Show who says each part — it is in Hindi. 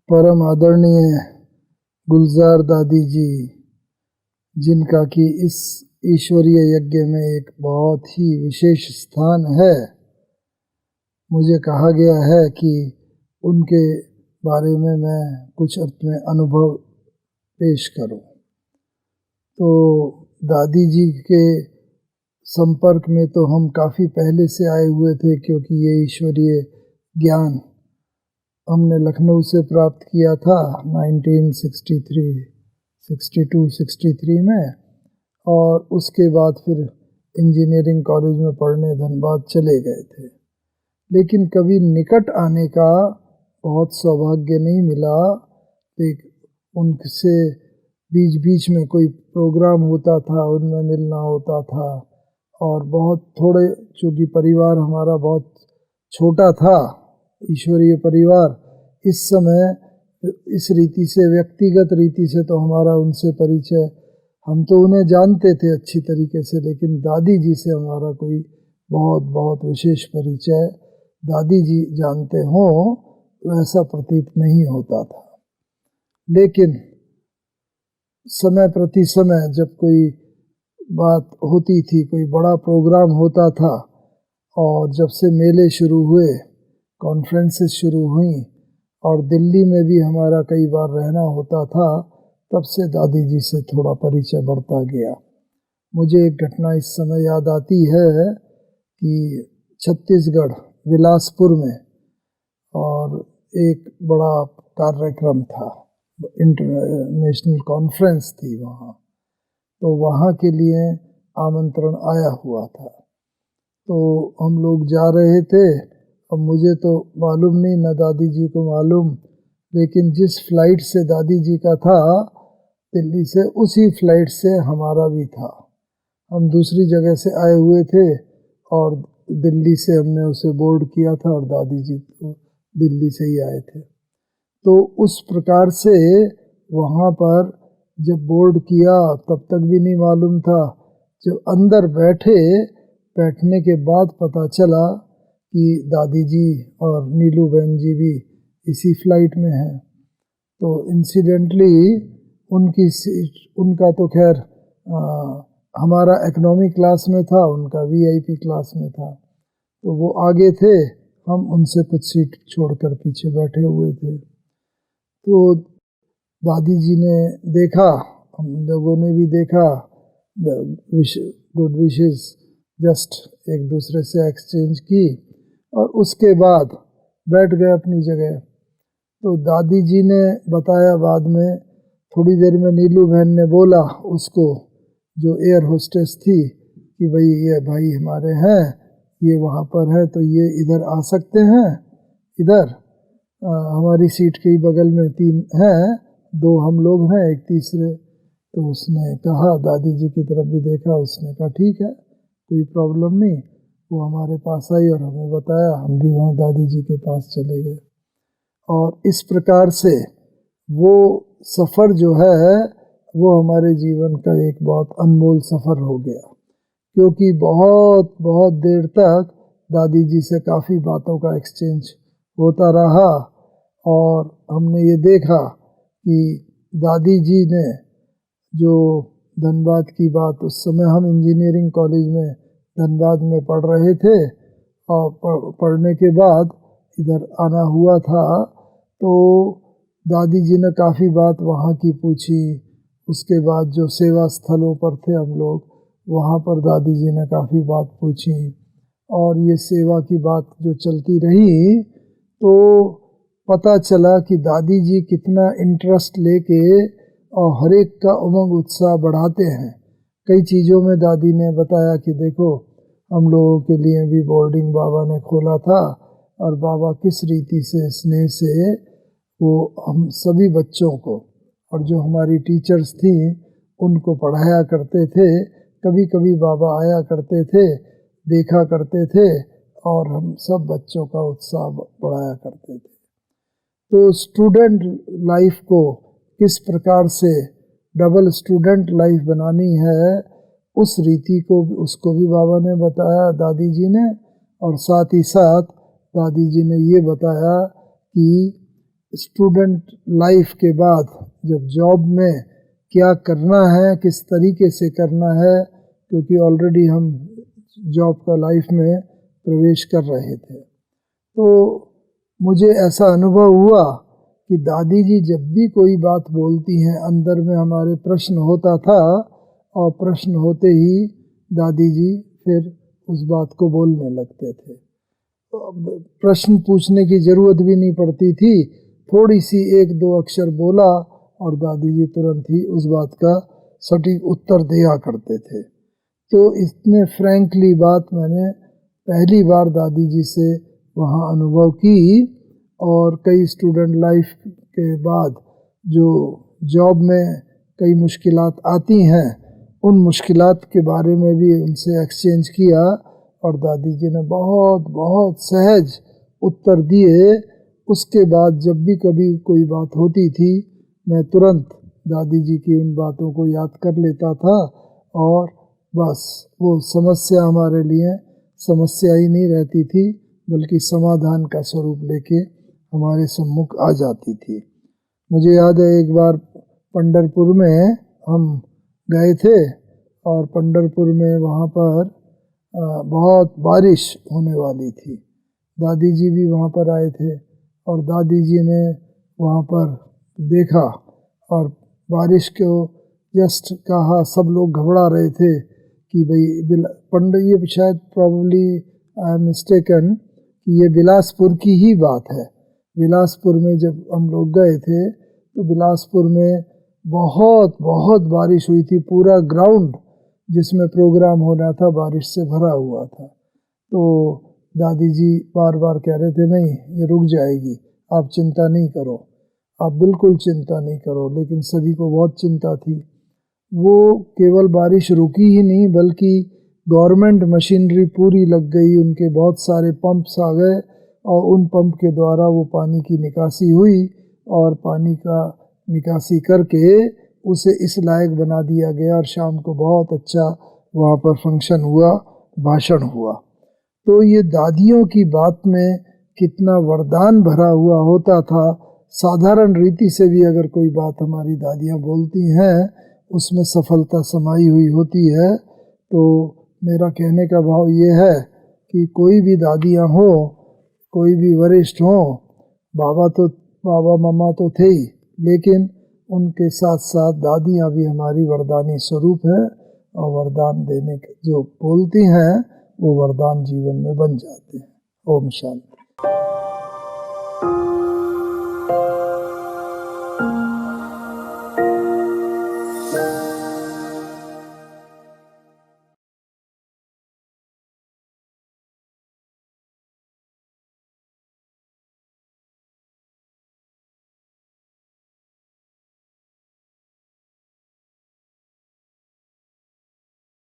Speaker 1: परम आदरणीय गुलजार दादी जी, जिनका कि इस ईश्वरीय यज्ञ में एक बहुत ही विशेष स्थान है, मुझे कहा गया है कि उनके बारे में मैं कुछ अपने अनुभव पेश करूं। तो दादी जी के संपर्क में तो हम काफ़ी पहले से आए हुए थे, क्योंकि ये ईश्वरीय ज्ञान हमने लखनऊ से प्राप्त किया था 1963 में, और उसके बाद फिर इंजीनियरिंग कॉलेज में पढ़ने धनबाद चले गए थे। लेकिन कभी निकट आने का बहुत सौभाग्य नहीं मिला। उनसे बीच बीच में कोई प्रोग्राम होता था, उनमें मिलना होता था, और बहुत थोड़े, चूँकि परिवार हमारा बहुत छोटा था, ईश्वरीय परिवार, इस समय इस रीति से, व्यक्तिगत रीति से तो हमारा उनसे परिचय, हम तो उन्हें जानते थे अच्छी तरीके से, लेकिन दादी जी से हमारा कोई बहुत बहुत विशेष परिचय दादी जी जानते हों वैसा प्रतीत नहीं होता था। लेकिन समय प्रति समय जब कोई बात होती थी, कोई बड़ा प्रोग्राम होता था, और जब से मेले शुरू हुए, कॉन्फ्रेंसेस शुरू हुई, और दिल्ली में भी हमारा कई बार रहना होता था, तब से दादी जी से थोड़ा परिचय बढ़ता गया। मुझे एक घटना इस समय याद आती है कि छत्तीसगढ़ बिलासपुर में और एक बड़ा कार्यक्रम था, इंटरनेशनल कॉन्फ्रेंस थी वहाँ, तो वहाँ के लिए आमंत्रण आया हुआ था। तो हम लोग जा रहे थे। अब मुझे तो मालूम नहीं, न दादी जी को मालूम, लेकिन जिस फ्लाइट से दादी जी का था दिल्ली से, उसी फ्लाइट से हमारा भी था। हम दूसरी जगह से आए हुए थे और दिल्ली से हमने उसे बोर्ड किया था, और दादी जी तो दिल्ली से ही आए थे। तो उस प्रकार से वहाँ पर जब बोर्ड किया तब तक भी नहीं मालूम था। जब अंदर बैठने के बाद पता चला कि दादी जी और नीलू बहन जी भी इसी फ्लाइट में हैं। तो इंसिडेंटली उनका तो खैर हमारा इकोनॉमी क्लास में था, उनका वीआईपी क्लास में था, तो वो आगे थे, हम उनसे कुछ सीट छोड़कर पीछे बैठे हुए थे। तो दादी जी ने देखा, हम लोगों ने भी देखा, गुड विशेस जस्ट एक दूसरे से एक्सचेंज की, और उसके बाद बैठ गए अपनी जगह। तो दादी जी ने बताया बाद में, थोड़ी देर में नीलू बहन ने बोला उसको, जो एयर होस्टेस थी, कि भाई ये भाई हमारे हैं, ये वहाँ पर है, तो ये इधर आ सकते हैं, इधर हमारी सीट के ही बगल में 3 हैं, 2 हम लोग हैं, एक तीसरे। तो उसने कहा, दादी जी की तरफ भी देखा, उसने कहा ठीक है, कोई प्रॉब्लम नहीं। वो हमारे पास आई और हमें बताया, हम भी वहाँ दादी जी के पास चले गए। और इस प्रकार से वो सफ़र जो है वो हमारे जीवन का एक बहुत अनमोल सफ़र हो गया, क्योंकि बहुत बहुत देर तक दादी जी से काफ़ी बातों का एक्सचेंज होता रहा, और हमने ये देखा कि दादी जी ने जो धनबाद की बात, उस समय हम इंजीनियरिंग कॉलेज में धनबाद में पढ़ रहे थे, और पढ़ने के बाद इधर आना हुआ था, तो दादी जी ने काफ़ी बात वहाँ की पूछी। उसके बाद जो सेवा स्थलों पर थे हम लोग, वहाँ पर दादी जी ने काफ़ी बात पूछी, और ये सेवा की बात जो चलती रही, तो पता चला कि दादी जी कितना इंटरेस्ट लेके और हर एक का उमंग उत्साह बढ़ाते हैं। कई चीज़ों में दादी ने बताया कि देखो, हम लोगों के लिए भी बोर्डिंग बाबा ने खोला था, और बाबा किस रीति से स्नेह से वो हम सभी बच्चों को, और जो हमारी टीचर्स थी उनको पढ़ाया करते थे। कभी कभी बाबा आया करते थे, देखा करते थे, और हम सब बच्चों का उत्साह बढ़ाया करते थे। तो स्टूडेंट लाइफ को किस प्रकार से डबल स्टूडेंट लाइफ बनानी है, उस रीति को उसको भी बाबा ने बताया, दादी जी ने। और साथ ही साथ दादी जी ने ये बताया कि स्टूडेंट लाइफ के बाद जब जॉब में क्या करना है, किस तरीके से करना है, क्योंकि ऑलरेडी हम जॉब का लाइफ में प्रवेश कर रहे थे। तो मुझे ऐसा अनुभव हुआ कि दादी जी जब भी कोई बात बोलती हैं, अंदर में हमारे प्रश्न होता था और प्रश्न होते ही दादी जी फिर उस बात को बोलने लगते थे। प्रश्न पूछने की ज़रूरत भी नहीं पड़ती थी, थोड़ी सी एक दो अक्षर बोला और दादी जी तुरंत ही उस बात का सटीक उत्तर दिया करते थे। तो इतने फ्रैंकली बात मैंने पहली बार दादी जी से वहाँ अनुभव की। और कई स्टूडेंट लाइफ के बाद जो जॉब में कई मुश्किलात आती हैं, उन मुश्किलात के बारे में भी उनसे एक्सचेंज किया और दादी जी ने बहुत बहुत सहज उत्तर दिए। उसके बाद जब भी कभी कोई बात होती थी, मैं तुरंत दादी जी की उन बातों को याद कर लेता था और बस वो समस्या हमारे लिए समस्या ही नहीं रहती थी, बल्कि समाधान का स्वरूप लेके हमारे सम्मुख आ जाती थी। मुझे याद है एक बार पंढरपुर में हम गए थे और पंढरपुर में वहाँ पर बहुत बारिश होने वाली थी। दादी जी भी वहाँ पर आए थे और दादी जी ने वहाँ पर देखा और बारिश को जस्ट कहा, सब लोग घबरा रहे थे कि भाई ये शायद प्रॉब्ली आई एम मिस्टेकन कि ये बिलासपुर की ही बात है। बिलासपुर में जब हम लोग गए थे तो बिलासपुर में बहुत बहुत बारिश हुई थी, पूरा ग्राउंड जिसमें प्रोग्राम होना था बारिश से भरा हुआ था। तो दादी जी बार बार कह रहे थे, नहीं ये रुक जाएगी, आप चिंता नहीं करो, आप बिल्कुल चिंता नहीं करो। लेकिन सभी को बहुत चिंता थी। वो केवल बारिश रुकी ही नहीं, बल्कि गवर्नमेंट मशीनरी पूरी लग गई, उनके बहुत सारे पंप्स आ गए और उन पंप के द्वारा वो पानी की निकासी हुई और पानी का निकासी करके उसे इस लायक बना दिया गया और शाम को बहुत अच्छा वहाँ पर फंक्शन हुआ, भाषण हुआ। तो ये दादियों की बात में कितना वरदान भरा हुआ होता था। साधारण रीति से भी अगर कोई बात हमारी दादियाँ बोलती हैं, उसमें सफलता समाई हुई होती है। तो मेरा कहने का भाव ये है कि कोई भी दादियाँ हो, कोई भी वरिष्ठ हो, बाबा मम्मा तो थे ही, लेकिन उनके साथ साथ दादियाँ भी हमारी वरदानी स्वरूप हैं और वरदान देने के जो बोलती हैं वो वरदान जीवन में बन जाते हैं। ओम शांति।